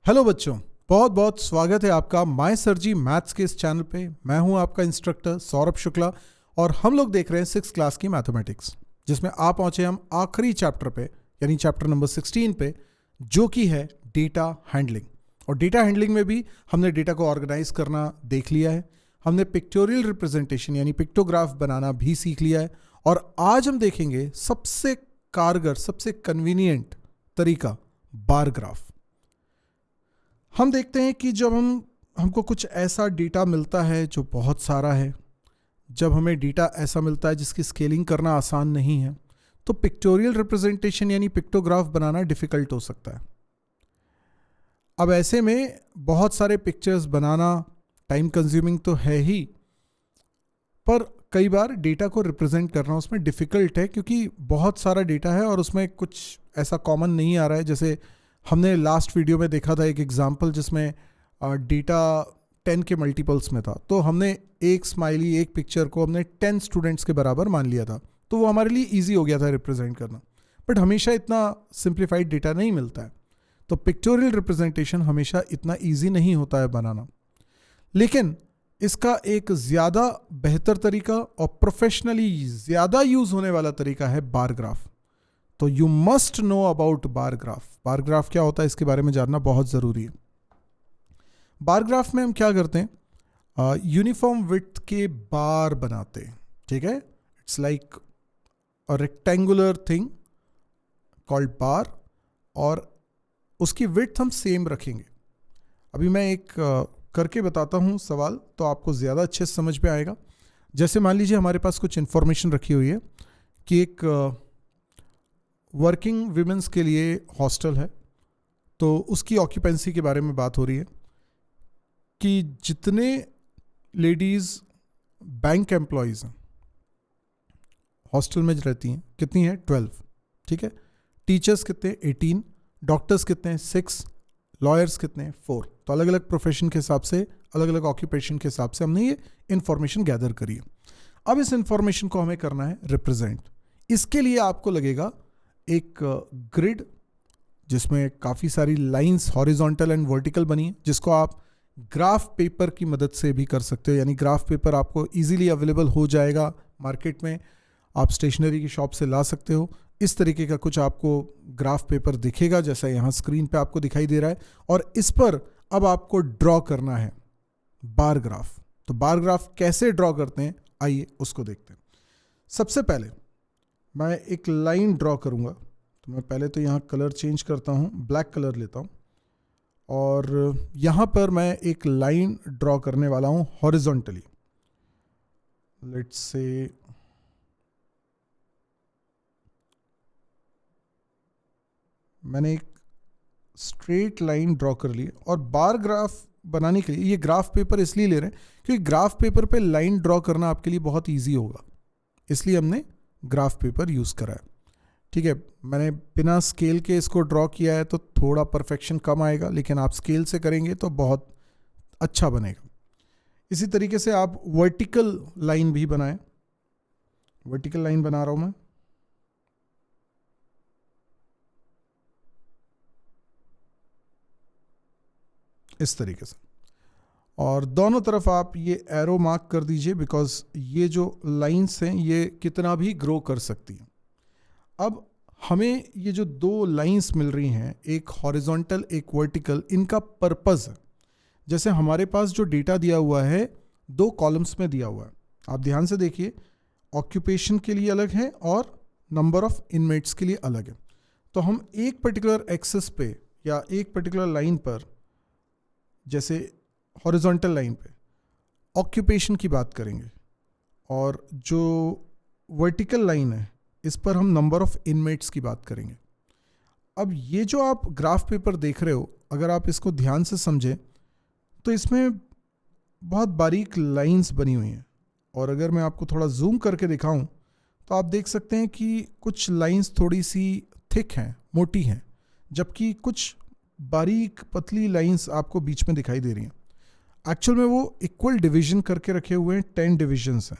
Hello बच्चों, बहुत बहुत स्वागत है आपका माय सरजी मैथ्स के इस चैनल पे। मैं हूं आपका इंस्ट्रक्टर सौरभ शुक्ला और हम लोग देख रहे हैं 6th क्लास की मैथमेटिक्स, जिसमें आ पहुंचे हम आखिरी चैप्टर पे, यानी चैप्टर नंबर 16 पे, जो कि है डेटा हैंडलिंग। और डेटा हैंडलिंग में भी हमने डेटा को ऑर्गेनाइज करना देख लिया है, हमने पिक्टोरियल रिप्रेजेंटेशन यानी पिक्टोग्राफ बनाना भी सीख लिया है। और आज हम देखेंगे सबसे कारगर, सबसे कन्वीनियंट तरीका, बार ग्राफ। हम देखते हैं कि जब हमको कुछ ऐसा डेटा मिलता है जो बहुत सारा है, जब हमें डेटा ऐसा मिलता है जिसकी स्केलिंग करना आसान नहीं है, तो पिक्टोरियल रिप्रेजेंटेशन यानी पिक्टोग्राफ बनाना डिफ़िकल्ट हो सकता है। अब ऐसे में बहुत सारे पिक्चर्स बनाना टाइम कंज्यूमिंग तो है ही, पर कई बार डेटा को रिप्रेजेंट करना उसमें डिफ़िकल्ट है, क्योंकि बहुत सारा डेटा है और उसमें कुछ ऐसा कॉमन नहीं आ रहा है। जैसे हमने लास्ट वीडियो में देखा था एक एग्जांपल जिसमें डेटा 10 के मल्टीपल्स में था, तो हमने एक स्माइली, एक पिक्चर को हमने 10 स्टूडेंट्स के बराबर मान लिया था, तो वो हमारे लिए इजी हो गया था रिप्रेजेंट करना। बट हमेशा इतना सिंप्लीफाइड डेटा नहीं मिलता है, तो पिक्टोरियल रिप्रेजेंटेशन हमेशा इतना ईजी नहीं होता है बनाना। लेकिन इसका एक ज़्यादा बेहतर तरीका और प्रोफेशनली ज़्यादा यूज़ होने वाला तरीका है बार ग्राफ। तो you must know about bar graph. Bar graph क्या होता है इसके बारे में जानना बहुत ज़रूरी है। बार ग्राफ में हम क्या करते हैं, यूनिफॉर्म विड्थ के बार बनाते हैं, ठीक है। It's like a rectangular thing called bar, और उसकी विड्थ हम सेम रखेंगे। अभी मैं एक करके बताता हूँ सवाल, तो आपको ज़्यादा अच्छे से समझ में आएगा। जैसे मान लीजिए हमारे पास कुछ इन्फॉर्मेशन रखी हुई है कि एक वर्किंग विमेंस के लिए हॉस्टल है, तो उसकी ऑक्यूपेंसी के बारे में बात हो रही है कि जितने लेडीज़ बैंक एम्प्लॉयज़ हैं हॉस्टल में रहती हैं, कितनी हैं? 12, ठीक है। टीचर्स कितने? 18। डॉक्टर्स कितने? 6। लॉयर्स कितने? 4। तो अलग अलग प्रोफेशन के हिसाब से, अलग अलग ऑक्यूपेशन के हिसाब से हमने ये इन्फॉर्मेशन गैदर करी है। अब इस इन्फॉर्मेशन को हमें करना है रिप्रेजेंट। इसके लिए आपको लगेगा एक ग्रिड जिसमें काफ़ी सारी लाइंस हॉरिजॉन्टल एंड वर्टिकल बनी है, जिसको आप ग्राफ पेपर की मदद से भी कर सकते हो। यानी ग्राफ पेपर आपको इजीली अवेलेबल हो जाएगा मार्केट में, आप स्टेशनरी की शॉप से ला सकते हो। इस तरीके का कुछ आपको ग्राफ पेपर दिखेगा, जैसा यहाँ स्क्रीन पे आपको दिखाई दे रहा है, और इस पर अब आपको ड्रॉ करना है बार ग्राफ। तो बार ग्राफ कैसे ड्रॉ करते हैं, आइए उसको देखते हैं। सबसे पहले मैं एक लाइन ड्रॉ करूँगा, तो मैं पहले तो यहाँ कलर चेंज करता हूँ, ब्लैक कलर लेता हूँ, और यहाँ पर मैं एक लाइन ड्रॉ करने वाला हूँ हॉरिजॉन्टली। लेट्स से मैंने एक स्ट्रेट लाइन ड्रॉ कर ली। और बार ग्राफ बनाने के लिए ये ग्राफ पेपर इसलिए ले रहे हैं क्योंकि ग्राफ पेपर पे लाइन ड्रॉ करना आपके लिए बहुत ईजी होगा, इसलिए हमने ग्राफ पेपर यूज़ करा है, ठीक है। मैंने बिना स्केल के इसको ड्रॉ किया है, तो थोड़ा परफेक्शन कम आएगा, लेकिन आप स्केल से करेंगे तो बहुत अच्छा बनेगा। इसी तरीके से आप वर्टिकल लाइन भी बनाएं। वर्टिकल लाइन बना रहा हूं मैं, इस तरीके से, और दोनों तरफ आप ये एरो मार्क कर दीजिए, बिकॉज ये जो लाइंस हैं ये कितना भी ग्रो कर सकती हैं। अब हमें ये जो दो लाइंस मिल रही हैं, एक हॉरिजॉन्टल एक वर्टिकल, इनका पर्पस है, जैसे हमारे पास जो डेटा दिया हुआ है 2 कॉलम्स में दिया हुआ है। आप ध्यान से देखिए, ऑक्यूपेशन के लिए अलग है और नंबर ऑफ इनमेट्स के लिए अलग है। तो हम एक पर्टिकुलर एक्सिस पे या एक पर्टिकुलर लाइन पर, जैसे हॉरिजॉन्टल लाइन पे ऑक्यूपेशन की बात करेंगे, और जो वर्टिकल लाइन है इस पर हम नंबर ऑफ इनमेट्स की बात करेंगे। अब ये जो आप ग्राफ पेपर देख रहे हो, अगर आप इसको ध्यान से समझें तो इसमें बहुत बारीक लाइंस बनी हुई हैं, और अगर मैं आपको थोड़ा जूम करके दिखाऊं तो आप देख सकते हैं कि कुछ लाइंस थोड़ी सी थिक हैं, मोटी हैं, जबकि कुछ बारीक पतली लाइंस आपको बीच में दिखाई दे रही हैं। एक्चुअल में वो इक्वल डिवीजन करके रखे हुए हैं, 10 डिविजन्स हैं,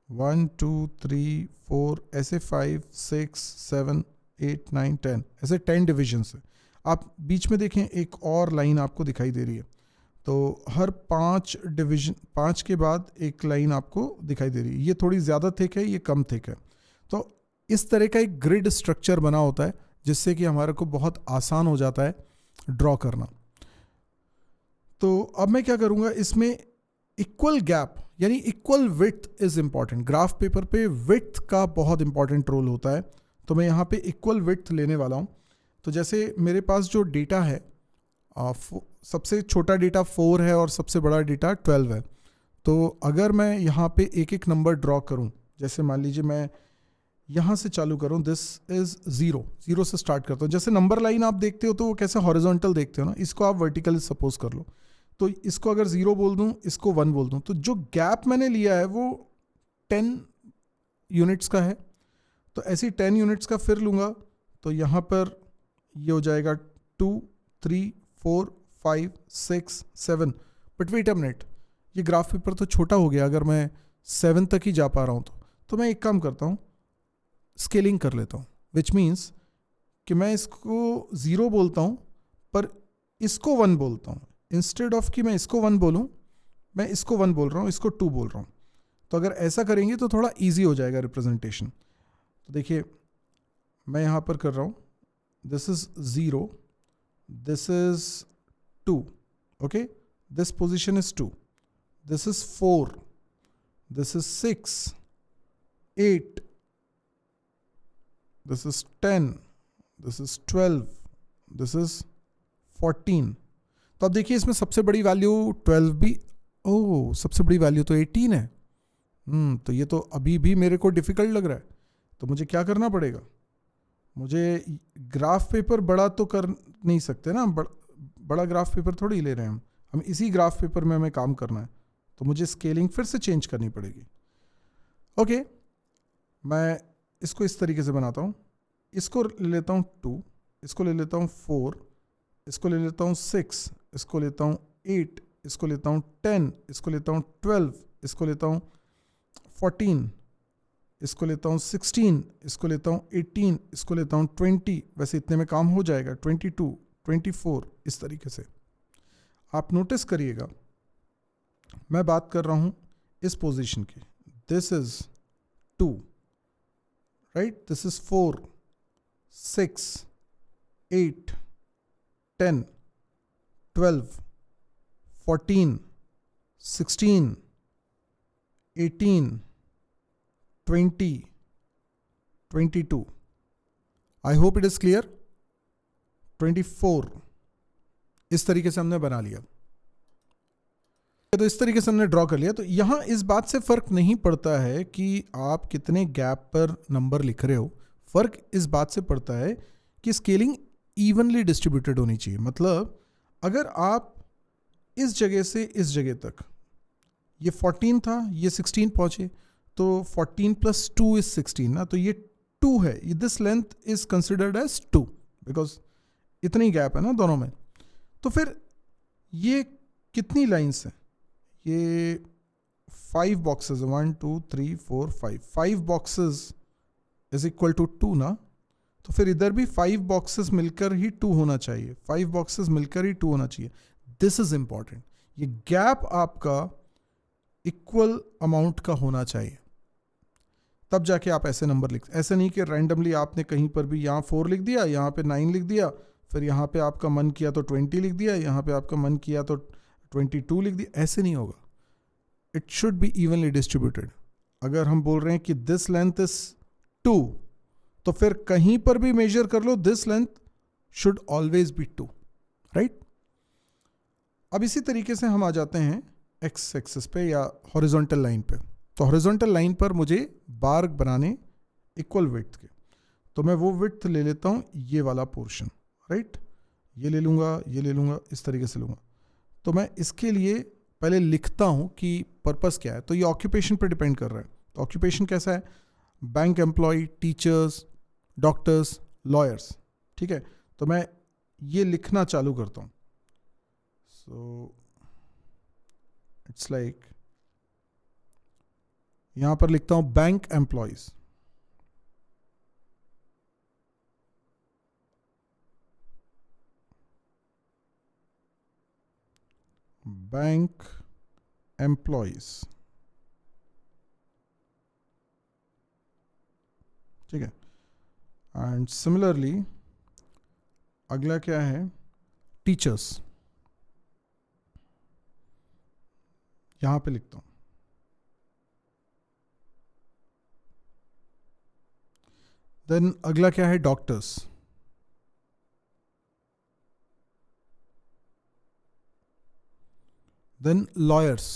1 2 3 4 ऐसे 5 6 7 8 9 10 ऐसे 10 डिविजन्स हैं। आप बीच में देखें एक और लाइन आपको दिखाई दे रही है, तो हर 5 के बाद एक लाइन आपको दिखाई दे रही है। ये थोड़ी ज़्यादा थिक है, ये कम थिक है। तो इस तरह का एक ग्रिड स्ट्रक्चर बना होता है जिससे कि हमारे को बहुत आसान हो जाता है ड्रॉ करना। तो अब मैं क्या करूँगा, इसमें इक्वल गैप यानी equal width is important. Graph paper पे विड्थ का बहुत इंपॉर्टेंट रोल होता है, तो मैं यहाँ पे इक्वल विड्थ लेने वाला हूँ। तो जैसे मेरे पास जो डेटा है, सबसे छोटा डेटा 4 है और सबसे बड़ा डेटा 12 है। तो अगर मैं यहाँ पे एक एक नंबर ड्रॉ करूँ, जैसे मान लीजिए मैं यहाँ से चालू करूँ, दिस इज़ 0 से स्टार्ट करता हूँ। जैसे नंबर लाइन आप देखते हो तो वो कैसे हॉरिजॉन्टल देखते हो ना, इसको आप वर्टिकल सपोज कर लो। तो इसको अगर 0 बोल दूँ, इसको 1 बोल दूँ, तो जो गैप मैंने लिया है वो 10 यूनिट्स का है। तो ऐसी 10 यूनिट्स का फिर लूँगा, तो यहाँ पर ये हो जाएगा 2, 3, 4, 5, 6, 7। बट वेट अ मिनट, ये ग्राफ पेपर तो छोटा हो गया। अगर मैं 7 तक ही जा पा रहा हूँ तो मैं एक काम करता हूँ, स्केलिंग कर लेता हूँ। विच मीन्स कि मैं इसको 0 बोलता हूँ पर इसको 1 बोलता हूँ। इंस्टेड ऑफ कि मैं इसको 1 बोलूँ, मैं इसको 1 बोल रहा हूँ, इसको 2 बोल रहा हूँ। तो अगर ऐसा करेंगे तो थोड़ा ईजी हो जाएगा रिप्रेजेंटेशन। तो देखिए मैं यहाँ पर कर रहा हूँ, this is 0, this is 2, okay, this position is 2, this is 4, this is 6, 8, this is 10, this is 12, this is 14। तो अब देखिए इसमें सबसे बड़ी वैल्यू 12 भी, ओह सबसे बड़ी वैल्यू तो 18 है। तो ये तो अभी भी मेरे को डिफ़िकल्ट लग रहा है। तो मुझे क्या करना पड़ेगा, मुझे ग्राफ पेपर बड़ा तो कर नहीं सकते ना, बड़ा ग्राफ पेपर थोड़ी ले रहे हैं हम इसी ग्राफ पेपर में हमें काम करना है। तो मुझे स्केलिंग फिर से चेंज करनी पड़ेगी। ओके, मैं इसको इस तरीके से बनाता हूँ, इसको ले लेता हूँ 2, इसको ले लेता हूँ 4, इसको ले लेता हूँ 6, इसको लेता हूँ 8, इसको लेता हूँ 10, इसको लेता हूँ 12, इसको लेता हूँ 14, इसको लेता हूँ 16, इसको लेता हूँ 18, इसको लेता हूँ 20। वैसे इतने में काम हो जाएगा, 22, 24, इस तरीके से। आप नोटिस करिएगा मैं बात कर रहा हूँ इस पोजीशन की, this is 2, right? This is 4, 6, 8, 10, 12, 14, 16, 18, 20, 22. I hope it is clear. 24. इस तरीके से हमने बना लिया। तो इस तरीके से हमने ड्रॉ कर लिया। तो यहाँ इस बात से फ़र्क नहीं पड़ता है कि आप कितने गैप पर नंबर लिख रहे हो, फ़र्क इस बात से पड़ता है कि स्केलिंग इवनली डिस्ट्रीब्यूटेड होनी चाहिए। मतलब अगर आप इस जगह से इस जगह तक, ये 14 था, ये 16 पहुँचे, तो 14 + 2 = 16 ना, तो ये 2 है, this length is considered as 2 because इतनी गैप है ना दोनों में। तो फिर ये कितनी लाइन्स हैं, ये 5 boxes, 1 2 3 4 5 boxes is equal to 2 ना। तो फिर इधर भी 5 बॉक्सेस मिलकर ही 2 होना चाहिए, 5 बॉक्सेस मिलकर ही 2 होना चाहिए। दिस इज इंपॉर्टेंट, ये गैप आपका इक्वल अमाउंट का होना चाहिए, तब जाके आप ऐसे नंबर लिख। ऐसे नहीं कि रैंडमली आपने कहीं पर भी यहाँ 4 लिख दिया, यहाँ पे 9 लिख दिया, फिर यहाँ पे आपका मन किया तो 20 लिख दिया, यहाँ पे आपका मन किया तो 22 लिख दिया। ऐसे नहीं होगा, it should be evenly distributed. अगर हम बोल रहे हैं कि दिस लेंथ इज 2, तो फिर कहीं पर भी मेजर कर लो, this length should always be 2, right. अब इसी तरीके से हम आ जाते हैं एक्स एक्सिस पे या हॉरिजॉन्टल लाइन पे। तो हॉरिजॉन्टल लाइन पर मुझे बार बनाने इक्वल विड्थ के, तो मैं वो विड्थ ले लेता हूँ, ये वाला पोर्शन, राइट। ये ले लूँगा, ये ले लूँगा, इस तरीके से लूँगा। तो मैं इसके लिए पहले लिखता हूँ कि पर्पस क्या है। तो ये ऑक्यूपेशन पे डिपेंड कर रहा है। तो ऑक्यूपेशन कैसा है, bank employ, teachers, doctors, lawyers, ठीक है। तो मैं ये लिखना चालू करता हूँ। सो इट्स लाइक यहाँ पर लिखता हूँ बैंक एम्प्लॉयज, बैंक एम्प्लॉयज, ठीक है। एंड सिमिलरली अगला क्या है, टीचर्स, यहां पे लिखता हूं। देन अगला क्या है, डॉक्टर्स, देन लॉयर्स,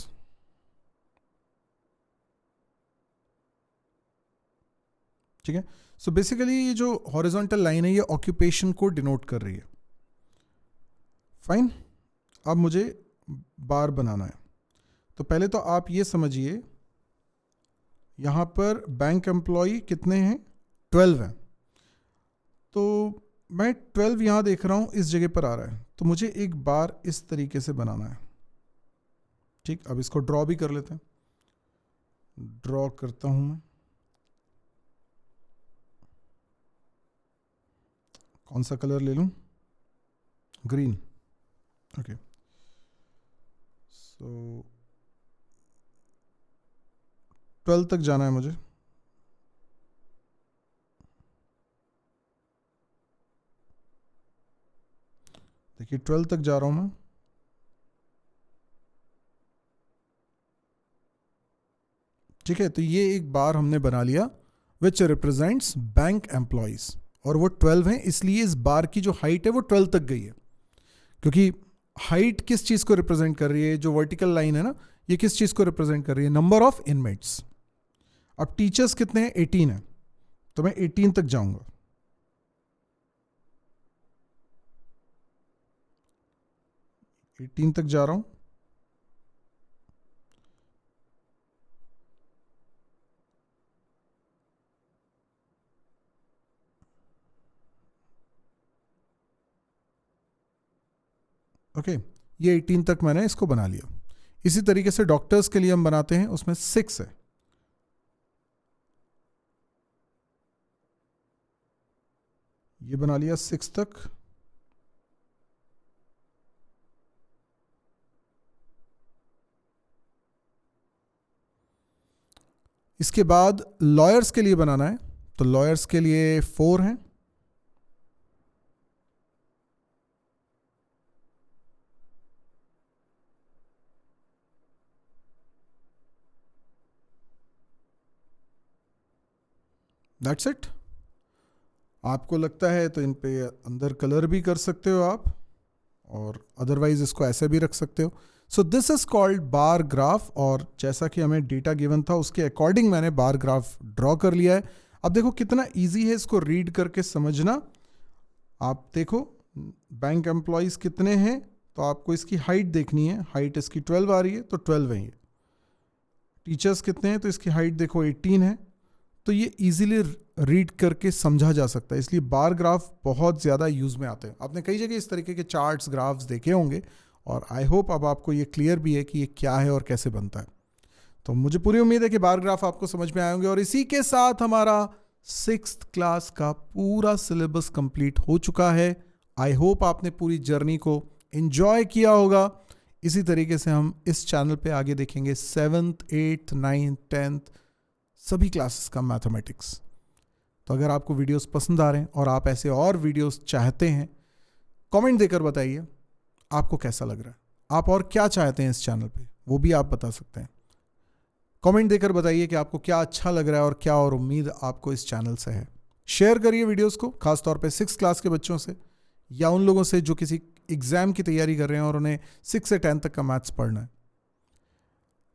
ठीक है। सो बेसिकली ये जो हॉरिजॉन्टल लाइन है ये ऑक्यूपेशन को डिनोट कर रही है। फाइन, अब मुझे बार बनाना है। तो पहले तो आप ये समझिए, यहां पर बैंक एम्प्लॉय कितने हैं, 12 हैं। तो मैं 12 यहां देख रहा हूं, इस जगह पर आ रहा है, तो मुझे एक बार इस तरीके से बनाना है, ठीक। अब इसको ड्रॉ भी कर लेते हैं, ड्रॉ करता हूं मैं। कौन सा कलर ले लूं, ग्रीन, ओके। सो 12 तक जाना है मुझे। देखिए 12 तक जा रहा हूं मैं, ठीक है। तो ये एक बार हमने बना लिया विच रिप्रेजेंट्स बैंक एम्प्लॉयज, और वो 12 हैं, इसलिए इस बार की जो हाइट है वो 12 तक गई है। क्योंकि हाइट किस चीज को रिप्रेजेंट कर रही है, जो वर्टिकल लाइन है ना, ये किस चीज को रिप्रेजेंट कर रही है, नंबर ऑफ इनमेट्स। अब टीचर्स कितने हैं, 18 है, तो मैं 18 तक जाऊंगा। एटीन तक जा रहा हूं। ओके, ये 18 तक मैंने इसको बना लिया। इसी तरीके से डॉक्टर्स के लिए हम बनाते हैं, उसमें 6 है, ये बना लिया 6 तक। इसके बाद लॉयर्स के लिए बनाना है, तो लॉयर्स के लिए 4 हैं। That's it. आपको लगता है तो इन पे अंदर कलर भी कर सकते हो आप, और अदरवाइज इसको ऐसे भी रख सकते हो। So this is called bar graph, और जैसा कि हमें डेटा गिवन था उसके अकॉर्डिंग मैंने बार ग्राफ ड्रॉ कर लिया है। अब देखो कितना इजी है इसको रीड करके समझना। आप देखो बैंक एम्प्लॉयज कितने हैं, तो आपको इसकी हाइट देखनी है, हाइट इसकी 12 आ रही है, तो 12 है ये। टीचर्स कितने हैं, तो इसकी हाइट देखो 18 है। तो ये इजीली रीड करके समझा जा सकता है, इसलिए बार ग्राफ बहुत ज़्यादा यूज़ में आते हैं। आपने कई जगह इस तरीके के चार्ट्स, ग्राफ्स देखे होंगे, और आई होप अब आपको ये क्लियर भी है कि ये क्या है और कैसे बनता है। तो मुझे पूरी उम्मीद है कि बार ग्राफ आपको समझ में आए होंगे, और इसी के साथ हमारा 6th क्लास का पूरा सिलेबस कंप्लीट हो चुका है। आई होप आपने पूरी जर्नी को एंजॉय किया होगा। इसी तरीके से हम इस चैनल पे आगे देखेंगे 7th, 8th, 9th, 10th सभी क्लासेस का मैथमेटिक्स। तो अगर आपको वीडियोस पसंद आ रहे हैं और आप ऐसे और वीडियोस चाहते हैं, कमेंट देकर बताइए आपको कैसा लग रहा है, आप और क्या चाहते हैं इस चैनल पे, वो भी आप बता सकते हैं। कमेंट देकर बताइए कि आपको क्या अच्छा लग रहा है और क्या और उम्मीद आपको इस चैनल से है। शेयर करिए वीडियोस को, खासतौर पे 6th क्लास के बच्चों से, या उन लोगों से जो किसी एग्जाम की तैयारी कर रहे हैं और उन्हें 6 से 10 तक का मैथ्स पढ़ना है।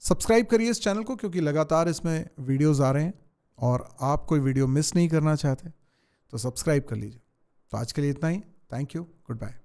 सब्सक्राइब करिए इस चैनल को, क्योंकि लगातार इसमें वीडियोस आ रहे हैं और आप कोई वीडियो मिस नहीं करना चाहते तो सब्सक्राइब कर लीजिए। तो आज के लिए इतना ही। Thank you, good bye.